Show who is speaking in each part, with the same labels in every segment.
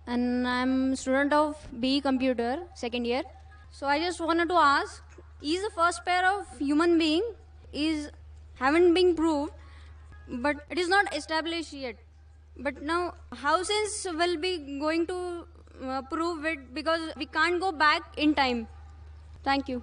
Speaker 1: and I'm student of BE Computer, second year. So I just wanted to ask, is the first pair of human being is haven't been proved, but it is not established yet. But now, how science will be going to prove it, because we can't go back in time. Thank you.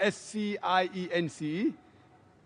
Speaker 2: SCIENCE,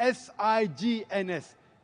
Speaker 2: SIGNS।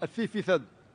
Speaker 2: 80%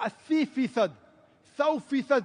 Speaker 2: 80% 100%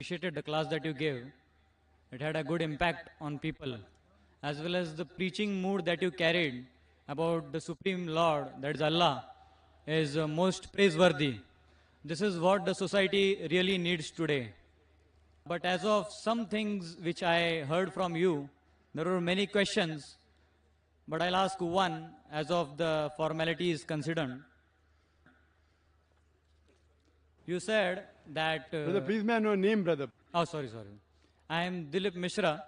Speaker 3: Appreciated the class that you gave. It had a good impact on people, as well as the preaching mood that you carried about the Supreme Lord, that is Allah, is most praiseworthy. This is what the society really needs today. But as of some things which I heard from you, there were many questions, but I'll ask one as of the formality is considered. You said that...
Speaker 2: Brother, please may I know your name, brother?
Speaker 3: Oh, sorry. I am Dilip Mishra,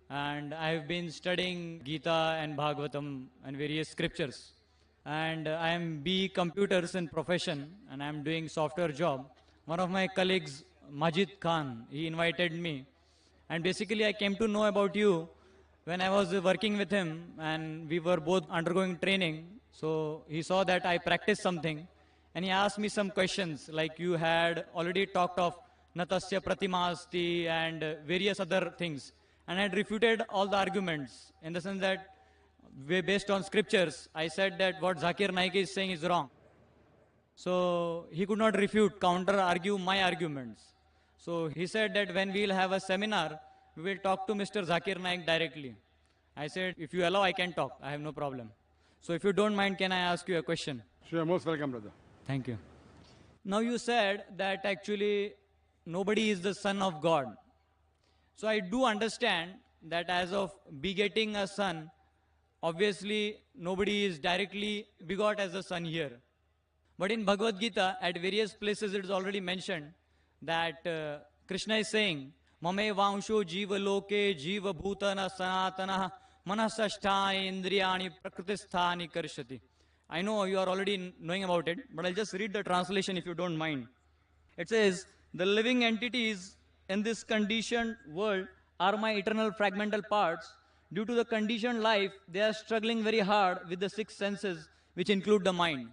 Speaker 3: and I have been studying Gita and Bhagavatam and various scriptures. And I am BE Computers in profession, and I am doing software job. One of my colleagues, Majid Khan, he invited me. And basically I came to know about you when I was working with him, and we were both undergoing training. So he saw that I practiced something, and he asked me some questions like you had already talked of Natasya Pratima Asti and various other things. And I had refuted all the arguments in the sense that based on scriptures, I said that what Zakir Naik is saying is wrong. So he could not refute, counter argue my arguments. So he said that when we'll have a seminar, we will talk to Mr. Zakir Naik directly. I said, if you allow, I can talk. I have no problem. So if you don't mind, can I ask you a question?
Speaker 2: Sure, most welcome, brother.
Speaker 3: Thank you. Now you said that actually nobody is the son of God. So I do understand that as of begetting a son, obviously nobody is directly begot as a son here. But in Bhagavad Gita, at various places it is already mentioned that Krishna is saying, Mame vangsho jiva loke jiva bhutana sanatana manasasthani indriyani prakritisthani karshati. I know you are already knowing about it, but I'll just read the translation if you don't mind. It says, the living entities in this conditioned world are my eternal fragmental parts. Due to the conditioned life, they are struggling very hard with the six senses, which include the mind.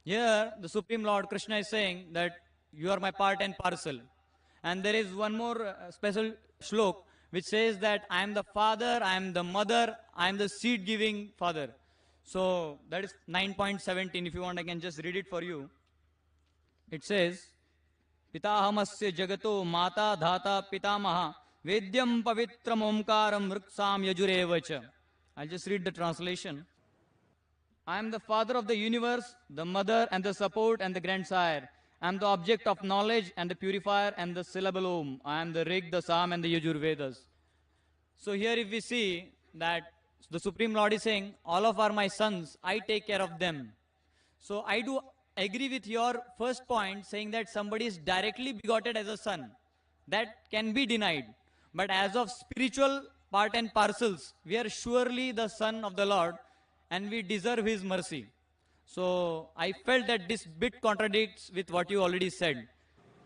Speaker 3: Here, the Supreme Lord Krishna is saying that you are my part and parcel. And there is one more special shlok, which says that I am the father, I am the mother, I am the seed-giving father. So that is 9.17. If you want, I can just read it for you. It says, Pitahamasya jagato mata dhata pitamaha vedyam pavitram omkaram vriksam yajurevacha. I'll just read the translation. I am the father of the universe, the mother and the support and the grandsire. I am the object of knowledge and the purifier and the syllable Om. I am the Rig, the Sam and the Yajur Vedas. So here if we see that the Supreme Lord is saying, all of are my sons, I take care of them. So I do agree with your first point saying that somebody is directly begotten as a son. That can be denied. But as of spiritual part and parcels, we are surely the son of the Lord and we deserve his mercy. So I felt that this bit contradicts with what you already said.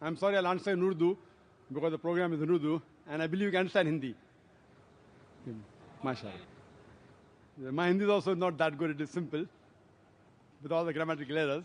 Speaker 2: I'm sorry, I'll answer in Urdu because the program is in Urdu and I believe you can understand Hindi. MashaAllah. My Hindi is also not that good, it is simple with all the grammatical errors.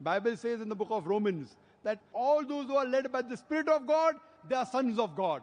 Speaker 2: Bible says in the book of Romans that all those who are led by the Spirit of God, they are sons of God.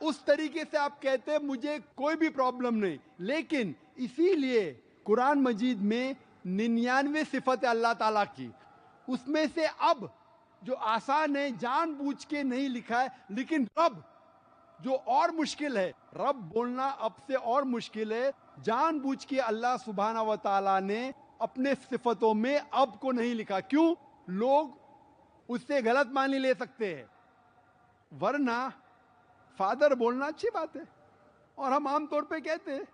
Speaker 2: اس طریقے سے آپ کہتے ہیں مجھے کوئی بھی problem نہیں. لیکن اسی لیے قرآن مجید میں 99 صفت ہے اللہ تعالیٰ کی، اس میں سے اب جو آسان ہے جان بوجھ کے نہیں لکھا ہے، لیکن رب جو اور مشکل ہے، رب بولنا اب سے اور مشکل ہے، جان بوجھ کے اللہ سبحانہ و تعالیٰ نے اپنے صفتوں میں اب کو نہیں لکھا. کیوں؟ لوگ اس سے غلط معنی لے سکتے ہیں. ورنہ فادر بولنا اچھی بات ہے، اور ہم عام طور پہ کہتے ہیں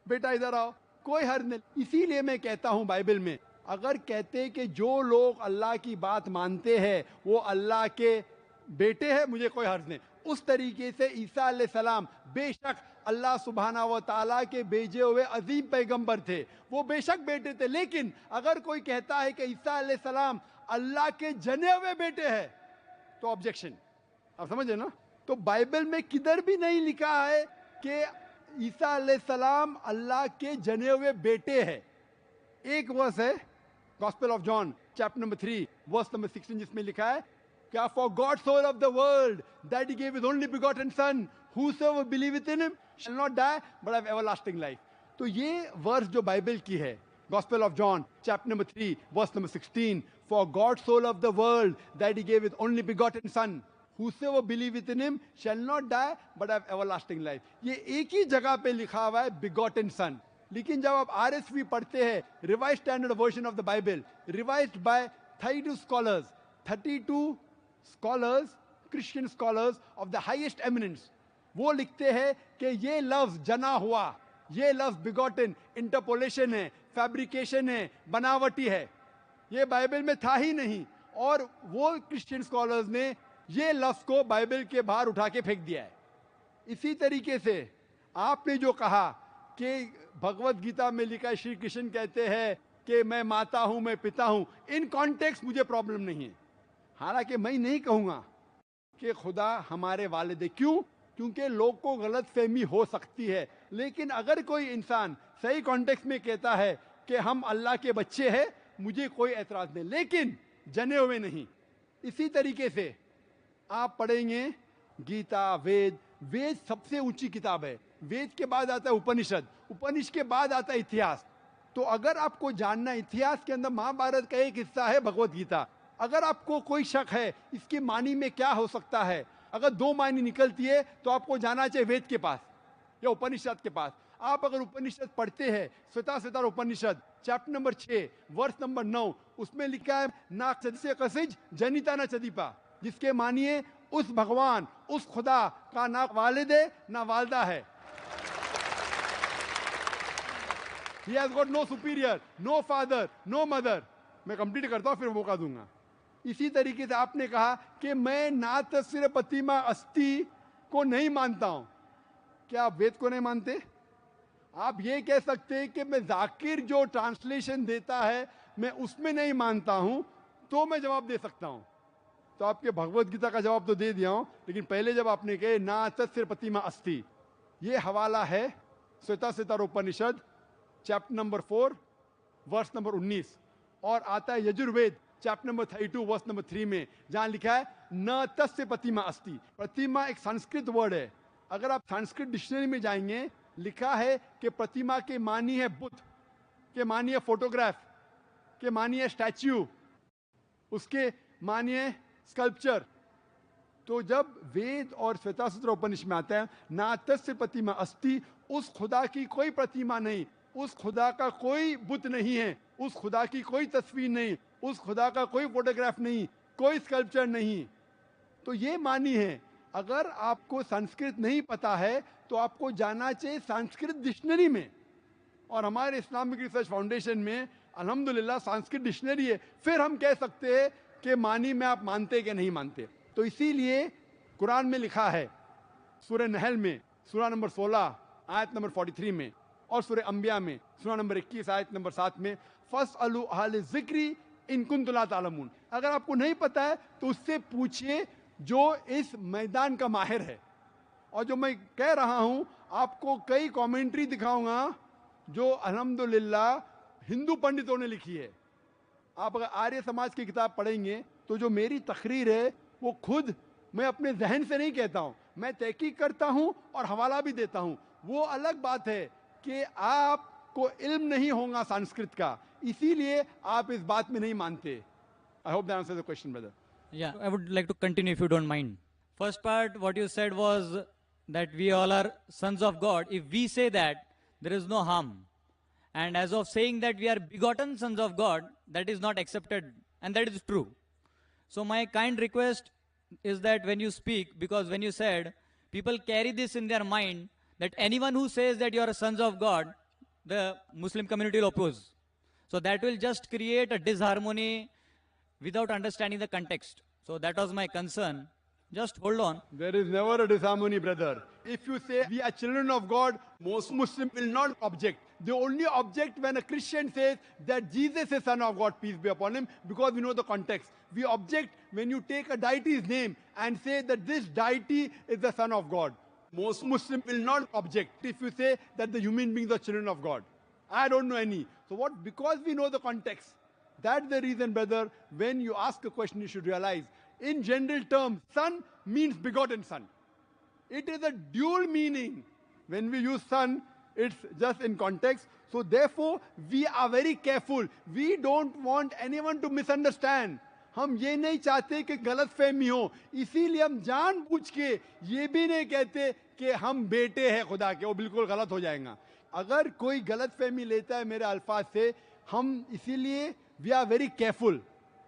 Speaker 2: بیٹا ادھر آؤ، کوئی حرج نہیں. اسی لیے میں کہتا ہوں بائبل میں اگر کہتے کہ جو لوگ اللہ کی بات مانتے ہیں وہ اللہ کے بیٹے ہیں، مجھے کوئی حرج نہیں. اس طریقے سے عیسیٰ علیہ السلام بے شک اللہ سبحانہ و تعالیٰ کے بھیجے ہوئے عظیم پیغمبر تھے، وہ بے شک بیٹے تھے. لیکن اگر کوئی کہتا ہے کہ عیسیٰ علیہ السلام اللہ کے جنے ہوئے بیٹے ہیں تو آبجیکشن. آپ سمجھے نا؟ تو بائبل میں کدھر بھی نہیں لکھا ہے کہ عیسیٰ علیہ السلام اللہ کے جنے ہوئے بیٹے ہیں. ایک ورس ہے gospel of John chapter number 3 verse number 16 جس میں لکھا ہے کیا for God so loved the world that he gave his only begotten son whosoever believeth in him shall not die but have everlasting life. تو یہ ورس جو Bible کی ہے gospel of John chapter number 3 verse number 16 for God so loved the world that he gave his only begotten son whosoever believeth in him shall not die but have everlasting life. یہ ایک ہی جگہ پہ لکھا ہوا ہے begotten son. لیکن جب آپ RSV پڑھتے ہیں revise standard version of the Bible revised by 32 scholars Christian scholars of the highest eminence, وہ لکھتے ہیں کہ یہ لفظ جنا ہوا، یہ لفظ begotten انٹرپولیشن ہے، فیبریکیشن ہے، بناوٹی ہے، یہ بائبل میں تھا ہی نہیں. اور وہ کرسچین اسکالرز نے یہ لفظ کو بائبل کے باہر اٹھا کے پھینک دیا ہے. اسی طریقے سے آپ نے جو کہا کہ بھگوت گیتا میں لکھا ہے شری کرشن کہتے ہیں کہ میں ماتا ہوں میں پتا ہوں، ان کانٹیکسٹ مجھے پرابلم نہیں ہے. حالانکہ میں نہیں کہوں گا کہ خدا ہمارے والد ہے. کیوں؟ کیونکہ لوگ کو غلط فہمی ہو سکتی ہے. لیکن اگر کوئی انسان صحیح کانٹیکسٹ میں کہتا ہے کہ ہم اللہ کے بچے ہیں مجھے کوئی اعتراض نہیں، لیکن جنے ہوئے نہیں. اسی طریقے سے آپ پڑھیں گے گیتا، وید سب سے اونچی کتاب ہے. وید کے بعد آتا ہے اپنشد کے بعد آتا ہے اتہاس. تو اگر آپ کو جاننا اتہاس کے اندر مہا بھارت کا ایک حصہ ہے بھگوت گیتا. اگر آپ کو کوئی شک ہے اس کے معنی میں کیا ہو سکتا ہے، اگر 2 معنی نکلتی ہے تو آپ کو جانا چاہیے وید کے پاس یا اپنشد کے پاس. آپ اگر اپنشد پڑھتے ہیں سوتا Upanishad chapter number 6 verse number 9 اس میں لکھا ہے نا چدسے قسج جنیتا نہ چدیپا، جس کے معنی ہے اس بھگوان اس خدا کا نہ والد ہے نہ والدہ ہے. He has got no superior, no father, no mother. میں کمپلیٹ کرتا ہوں پھر موقع دوں گا. اسی طریقے سے آپ نے کہا کہ میں ناتسر پتیما استی کو نہیں مانتا ہوں. کیا آپ وید کو نہیں مانتے؟ آپ یہ کہہ سکتے کہ میں ذاکر جو ٹرانسلیشن دیتا ہے میں اس میں نہیں مانتا ہوں تو میں جواب دے سکتا ہوں. تو آپ کے بھگوت گیتا کا جواب تو دے دیا ہوں، لیکن پہلے جب آپ نے کہے ناتسر پتیما استی، یہ حوالہ ہے سوتا Upanishad chapter number 4 verse number 19، اور آتا ہے Yajurveda chapter number 32 verse number 3 میں جہاں لکھا ہے نہ تس پتیما استی. پرتیما ایک سنسکرت ورڈ ہے. اگر آپ سنسکرت ڈکشنری میں جائیں گے لکھا ہے کہ پرتیما کے معنی ہے بت، کے معنی ہے فوٹوگراف، کے معنی ہے اسٹیچو، اس کے معنی ہے اسکلپچر. تو جب وید اور سوتا ستر اپنشد میں آتا ہے ناتس پتیما استی، اس خدا کی کوئی پرتیما نہیں، اس خدا کا کوئی بت نہیں ہے، اس خدا کی کوئی تصویر نہیں، اس خدا کا کوئی فوٹوگراف نہیں، کوئی اسکلپچر نہیں. تو یہ معنی ہے. اگر آپ کو سنسکرت نہیں پتا ہے تو آپ کو جانا چاہیے سنسکرت ڈکشنری میں، اور ہمارے اسلامک ریسرچ فاؤنڈیشن میں الحمدللہ سنسکرت ڈکشنری ہے. پھر ہم کہہ سکتے ہیں کہ معنی میں آپ مانتے کہ نہیں مانتے. تو اسی لیے قرآن میں لکھا ہے سورہ نحل میں سورہ نمبر 16 آیت نمبر 43 میں، اور سورہ انبیاء میں سورہ نمبر 21 آیت نمبر 7 میں فَاسْأَلُوا أَهْلَ الذِّكْرِ إِن كُنتُمْ لَا تَعْلَمُونَ. اگر آپ کو نہیں پتا ہے تو اس سے پوچھئے جو اس میدان کا ماہر ہے. اور جو میں کہہ رہا ہوں آپ کو کئی کامنٹری دکھاؤں گا جو الحمدللہ ہندو پنڈتوں نے لکھی ہے. آپ اگر آریہ سماج کی کتاب پڑھیں گے تو جو میری تقریر ہے وہ خود میں اپنے ذہن سے نہیں کہتا ہوں، میں تحقیق کرتا ہوں اور حوالہ بھی دیتا ہوں. وہ الگ بات ہے کہ آپ کو علم نہیں ہوگا سنسکرت کا, اسی لیے آپ اس بات میں نہیں مانتے. I hope that answers the question, brother.
Speaker 3: Yeah, I would like to continue if you don't mind. First part, what you said was that we all are sons of God. If we say that, there is no harm. And as of saying that we are begotten sons of God, that is not accepted, and that is true. So my kind request is that when you speak, because when you said, people carry this in their mind, that anyone who says that you are sons of God, the Muslim community will oppose. So that will just create a disharmony without understanding the context. So that was my concern. Just hold on.
Speaker 2: There is never a disharmony, brother. If you say we are children of God, most Muslims will not object. They only object when a Christian says that Jesus is Son of God, peace be upon him, because we know the context. We object when you take a deity's name and say that this deity is the Son of God. Most Muslims will not object if you say that the human beings are children of God. I don't know any. So what? Because we know the context. That's the reason, brother, when you ask a question, you should realize, in general terms, son means begotten son. It is a dual meaning. When we use son, it's just in context. So therefore, we are very careful. We don't want anyone to misunderstand. ہم یہ نہیں چاہتے کہ غلط فہمی ہو, اسی لیے ہم جان بوجھ کے یہ بھی نہیں کہتے کہ ہم بیٹے ہیں خدا کے, وہ بالکل غلط ہو جائیں گا. اگر کوئی غلط فہمی لیتا ہے میرے الفاظ سے, ہم اسی لیے وی آر ویری کیئرفل,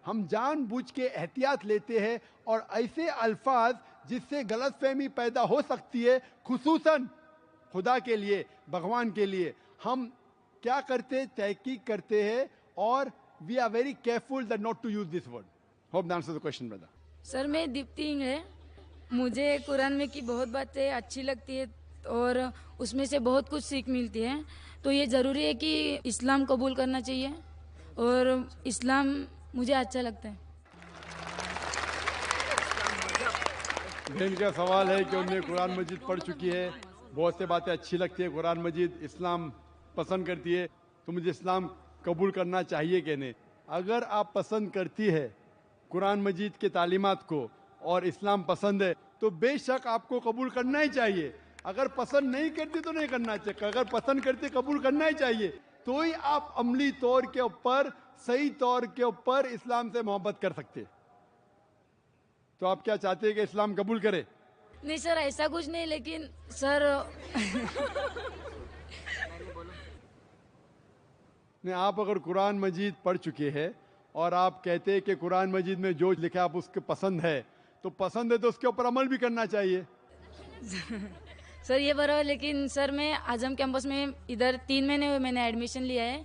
Speaker 2: ہم جان بوجھ کے احتیاط لیتے ہیں, اور ایسے الفاظ جس سے غلط فہمی پیدا ہو سکتی ہے, خصوصاً خدا کے لیے, بھگوان کے لیے, ہم کیا کرتے, تحقیق کرتے ہیں, اور we are very careful that not to use this word. Hope that answers the question, brother.
Speaker 4: Sir میں دیپتی انگ ہے. مجھے قرآن میں کی بہت باتیں اچھی لگتی ہے اور اس میں سے بہت کچھ سیکھ ملتی ہے. تو یہ ضروری ہے کہ اسلام قبول کرنا چاہیے, اور اسلام مجھے اچھا لگتا ہے.
Speaker 2: بہن کا سوال ہے کہ انہوں نے قرآن مجید پڑھ چکی ہے, بہت سے باتیں اچھی لگتی ہے قرآن مجید, اسلام پسند کرتی ہے, تو مجھے اسلام قبول کرنا چاہیے کہ نہیں. اگر آپ پسند کرتی ہے قرآن مجید کے تعلیمات کو اور اسلام پسند ہے, تو بے شک آپ کو قبول کرنا ہی چاہیے. اگر پسند نہیں کرتی تو نہیں کرنا چاہیے, اگر پسند کرتی قبول کرنا ہی چاہیے. تو ہی آپ عملی طور کے اوپر, صحیح طور کے اوپر اسلام سے محبت کر سکتے. تو آپ کیا چاہتے ہیں کہ اسلام قبول کرے؟
Speaker 4: نہیں سر, ایسا کچھ نہیں, لیکن سر
Speaker 2: نہیں, آپ اگر قرآن مجید پڑھ چکے ہیں اور آپ کہتے ہیں کہ قرآن مجید میں جو لکھا آپ اس کے پسند ہے, تو پسند ہے تو اس کے اوپر عمل بھی کرنا چاہیے.
Speaker 4: سر یہ برابر, لیکن سر میں اعظم کیمپس میں ادھر 3 مہینے ہوئے میں نے ایڈمیشن لیا ہے.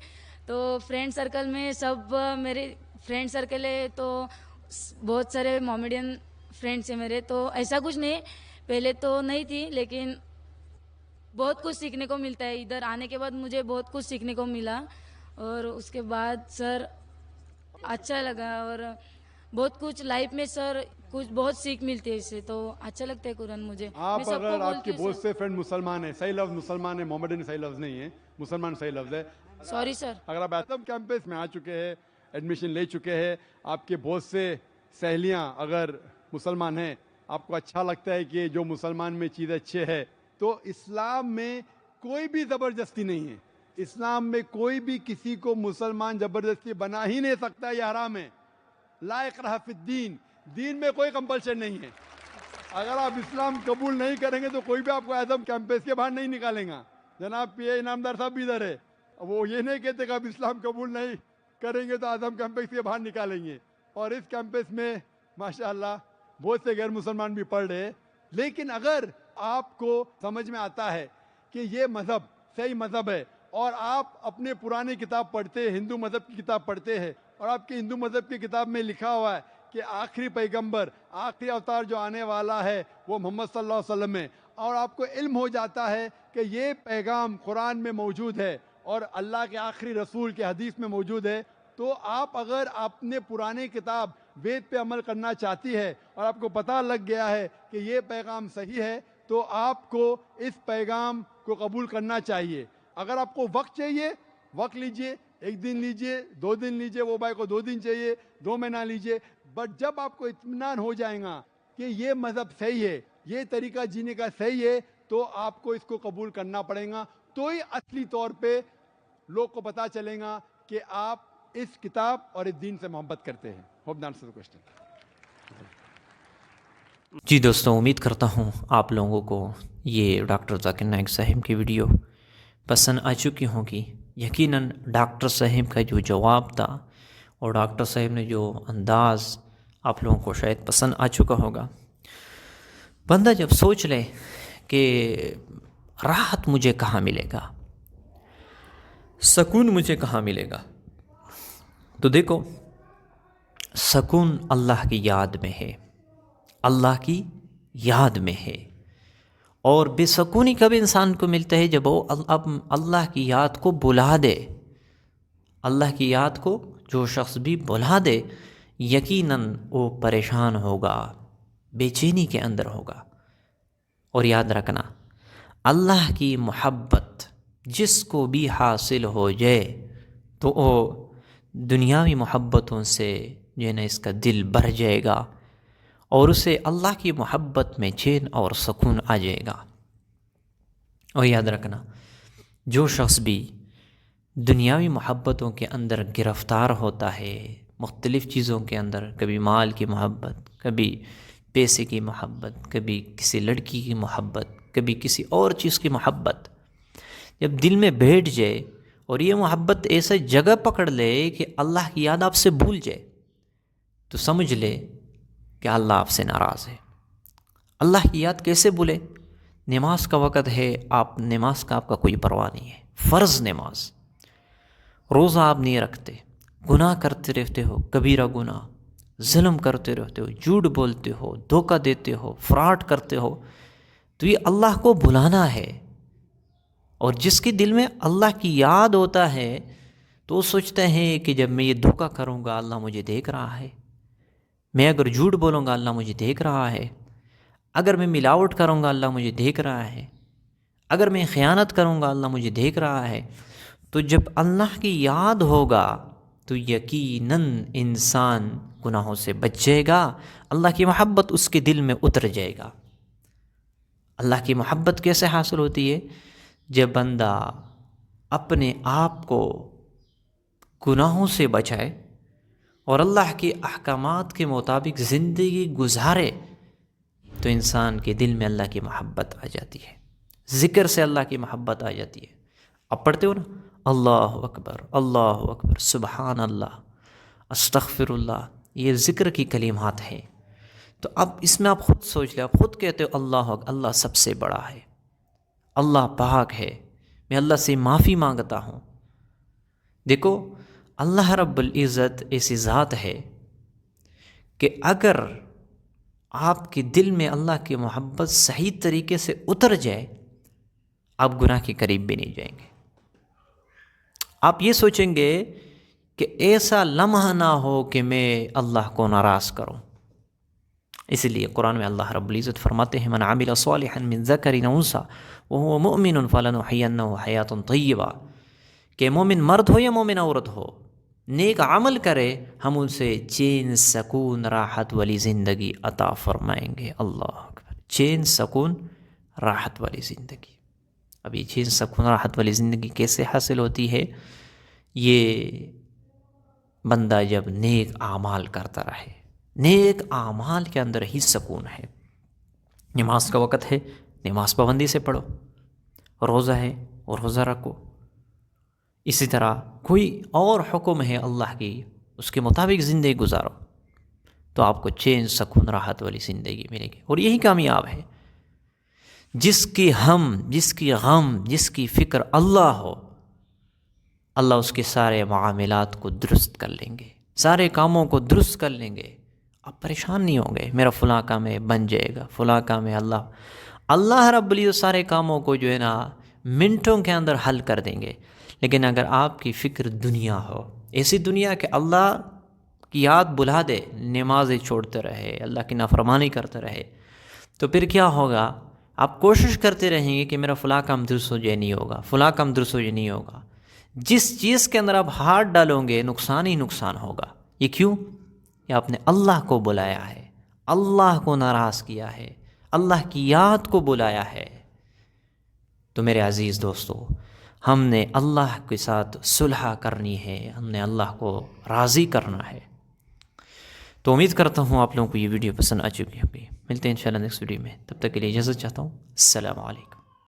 Speaker 4: تو فرینڈ سرکل میں سب میرے فرینڈ سرکل ہے, تو بہت سارے مومیڈین فرینڈس ہیں میرے. تو ایسا کچھ نہیں, پہلے تو نہیں تھی, لیکن بہت کچھ سیکھنے کو ملتا ہے. ادھر آنے کے بعد مجھے بہت کچھ سیکھنے کو ملا, اور اس کے بعد سر اچھا لگا, اور بہت کچھ لائف میں سر کچھ بہت سیکھ ملتی ہے اس سے. تو اچھا لگتا ہے قرآن مجھے.
Speaker 2: آپ اگر آپ کے بہت سے فرینڈ مسلمان ہیں, صحیح لفظ مسلمان ہیں, محمدن صحیح لفظ نہیں ہے, مسلمان صحیح لفظ ہے.
Speaker 4: Sorry sir.
Speaker 2: اگر آپ اعظم کیمپس میں آ چکے ہیں, ایڈمیشن لے چکے ہیں, آپ کے بہت سے سہیلیاں اگر مسلمان ہیں, آپ کو اچھا لگتا ہے کہ جو مسلمان میں چیزیں اچھے ہے, تو اسلام میں کوئی بھی زبردستی نہیں ہے. اسلام میں کوئی بھی کسی کو مسلمان زبردستی بنا ہی نہیں سکتا, یہ حرام ہے. لا اکراہ فی الدین, دین میں کوئی کمپلشن نہیں ہے. اگر آپ اسلام قبول نہیں کریں گے تو کوئی بھی آپ کو اعظم کیمپس کے باہر نہیں نکالیں گا. جناب پی اے انعامدار صاحب بھی ادھر ہے, وہ یہ نہیں کہتے کہ آپ اسلام قبول نہیں کریں گے تو اعظم کیمپس کے باہر نکالیں گے. اور اس کیمپس میں ماشاءاللہ بہت سے غیر مسلمان بھی پڑھ رہے ہیں. لیکن اگر آپ کو سمجھ میں آتا ہے کہ یہ مذہب صحیح مذہب ہے, اور آپ اپنے پرانے کتاب پڑھتے ہیں, ہندو مذہب کی کتاب پڑھتے ہیں, اور آپ کے ہندو مذہب کی کتاب میں لکھا ہوا ہے کہ آخری پیغمبر, آخری اوتار جو آنے والا ہے وہ محمد صلی اللہ علیہ وسلم ہے, اور آپ کو علم ہو جاتا ہے کہ یہ پیغام قرآن میں موجود ہے اور اللہ کے آخری رسول کے حدیث میں موجود ہے, تو آپ اگر اپنے پرانے کتاب وید پہ عمل کرنا چاہتی ہے, اور آپ کو پتہ لگ گیا ہے کہ یہ پیغام صحیح ہے, تو آپ کو اس پیغام کو قبول کرنا چاہیے. اگر آپ کو وقت چاہیے, وقت لیجئے, 1 دن لیجئے, 2 دن لیجئے, وہ بھائی کو 2 دن چاہیے, 2 مہینہ لیجئے. بٹ جب آپ کو اطمینان ہو جائے گا کہ یہ مذہب صحیح ہے, یہ طریقہ جینے کا صحیح ہے تو آپ کو اس کو قبول کرنا پڑے گا, تو ہی اصلی طور پہ لوگ کو پتہ چلے گا کہ آپ اس کتاب اور اس دین سے محبت کرتے ہیں. Hope the answer the question.
Speaker 5: جی دوستوں, امید کرتا ہوں آپ لوگوں کو یہ ڈاکٹر ذاکر نائک صاحب کی ویڈیو پسند آ چکی ہوگی. یقیناً ڈاکٹر صاحب کا جو جواب تھا اور ڈاکٹر صاحب نے جو انداز آپ لوگوں کو شاید پسند آ چکا ہوگا. بندہ جب سوچ لے کہ راحت مجھے کہاں ملے گا, سکون مجھے کہاں ملے گا, تو دیکھو سکون اللہ کی یاد میں ہے, اللہ کی یاد میں ہے. اور بے سکونی کب انسان کو ملتا ہے؟ جب وہ اللہ کی یاد کو بلا دے. اللہ کی یاد کو جو شخص بھی بلا دے یقیناً وہ پریشان ہوگا, بے چینی کے اندر ہوگا. اور یاد رکھنا, اللہ کی محبت جس کو بھی حاصل ہو جائے تو وہ دنیاوی محبتوں سے جو ہے نا اس کا دل بھر جائے گا اور اسے اللہ کی محبت میں چین اور سکون آ جائے گا. اور یاد رکھنا, جو شخص بھی دنیاوی محبتوں کے اندر گرفتار ہوتا ہے, مختلف چیزوں کے اندر, کبھی مال کی محبت, کبھی پیسے کی محبت, کبھی کسی لڑکی کی محبت, کبھی کسی اور چیز کی محبت, جب دل میں بیٹھ جائے اور یہ محبت ایسا جگہ پکڑ لے کہ اللہ کی یاد آپ سے بھول جائے, تو سمجھ لے کہ اللہ آپ سے ناراض ہے. اللہ کی یاد کیسے بھولے؟ نماز کا وقت ہے, آپ نماز کا آپ کا کوئی پرواہ نہیں ہے, فرض نماز, روزہ آپ نہیں رکھتے, گناہ کرتے رہتے ہو, کبیرہ گناہ, ظلم کرتے رہتے ہو, جھوٹ بولتے ہو, دھوکہ دیتے ہو, فراڈ کرتے ہو, تو یہ اللہ کو بھلانا ہے. اور جس کے دل میں اللہ کی یاد ہوتا ہے تو وہ سوچتا ہے کہ جب میں یہ دھوکہ کروں گا اللہ مجھے دیکھ رہا ہے, میں اگر جھوٹ بولوں گا اللہ مجھے دیکھ رہا ہے, اگر میں ملاوٹ کروں گا اللہ مجھے دیکھ رہا ہے, اگر میں خیانت کروں گا اللہ مجھے دیکھ رہا ہے. تو جب اللہ کی یاد ہوگا تو یقیناً انسان گناہوں سے بچ جائے گا, اللہ کی محبت اس کے دل میں اتر جائے گا. اللہ کی محبت کیسے حاصل ہوتی ہے؟ جب بندہ اپنے آپ کو گناہوں سے بچائے اور اللہ کے احکامات کے مطابق زندگی گزارے تو انسان کے دل میں اللہ کی محبت آ جاتی ہے, ذکر سے اللہ کی محبت آ جاتی ہے. اب پڑھتے ہو نا, اللہ اکبر, سبحان اللہ, استغفر اللہ, یہ ذکر کی کلمات ہیں. تو اب اس میں آپ خود سوچ لیں, آپ خود کہتے ہو اللہ سب سے بڑا ہے, اللہ پاک ہے, میں اللہ سے معافی مانگتا ہوں. دیکھو اللہ رب العزت ایسی ذات ہے کہ اگر آپ کے دل میں اللہ کی محبت صحیح طریقے سے اتر جائے آپ گناہ کے قریب بھی نہیں جائیں گے. آپ یہ سوچیں گے کہ ایسا لمحہ نہ ہو کہ میں اللہ کو ناراض کروں. اس لیے قرآن میں اللہ رب العزت فرماتے ہیں, من عمل صالحا من ذکر او انثی وهو مؤمن فلنحینہ حیاۃ طیبہ, کہ مومن مرد ہو یا مومن عورت ہو, نیک عمل کرے ہم ان سے چین سکون راحت والی زندگی عطا فرمائیں گے. اللہ اکبر, چین سکون راحت والی زندگی. اب یہ چین سکون راحت والی زندگی کیسے حاصل ہوتی ہے؟ یہ بندہ جب نیک اعمال کرتا رہے, نیک اعمال کے اندر ہی سکون ہے. نماز کا وقت ہے, نماز پابندی سے پڑھو, روزہ ہے اور روزہ رکھو. اسی طرح کوئی اور حکم ہے اللہ کی, اس کے مطابق زندگی گزارو تو آپ کو چین سکون راحت والی زندگی ملے گی. اور یہی کامیاب ہے. جس کی غم, جس کی فکر اللہ ہو, اللہ اس کے سارے معاملات کو درست کر لیں گے, سارے کاموں کو درست کر لیں گے. آپ پریشان نہیں ہوں گے میرا فلاں کام ہے بن جائے گا, فلاں کام ہے. اللہ رب العزت سارے کاموں کو جو ہے نا منٹوں کے اندر حل کر دیں گے. لیکن اگر آپ کی فکر دنیا ہو, ایسی دنیا کہ اللہ کی یاد بلا دے, نمازیں چھوڑتے رہے, اللہ کی نافرمانی کرتے رہے, تو پھر کیا ہوگا؟ آپ کوشش کرتے رہیں گے کہ میرا فلاں کام درست ہو جائے, نہیں ہوگا, فلاں کام درست ہو جائے, نہیں ہوگا. جس چیز کے اندر آپ ہاتھ ڈالو گے نقصان ہی نقصان ہوگا. یہ کیوں؟ یہ آپ نے اللہ کو بلایا ہے, اللہ کو ناراض کیا ہے, اللہ کی یاد کو بلایا ہے، تو میرے عزیز دوستو ہم نے اللہ کے ساتھ صلح کرنی ہے، ہم نے اللہ کو راضی کرنا ہے۔ تو امید کرتا ہوں آپ لوگوں کو یہ ویڈیو پسند آ چکی ہوگی۔ ملتے ہیں انشاءاللہ نیکسٹ ویڈیو میں، تب تک کے لیے اجازت چاہتا ہوں۔ السلام علیکم۔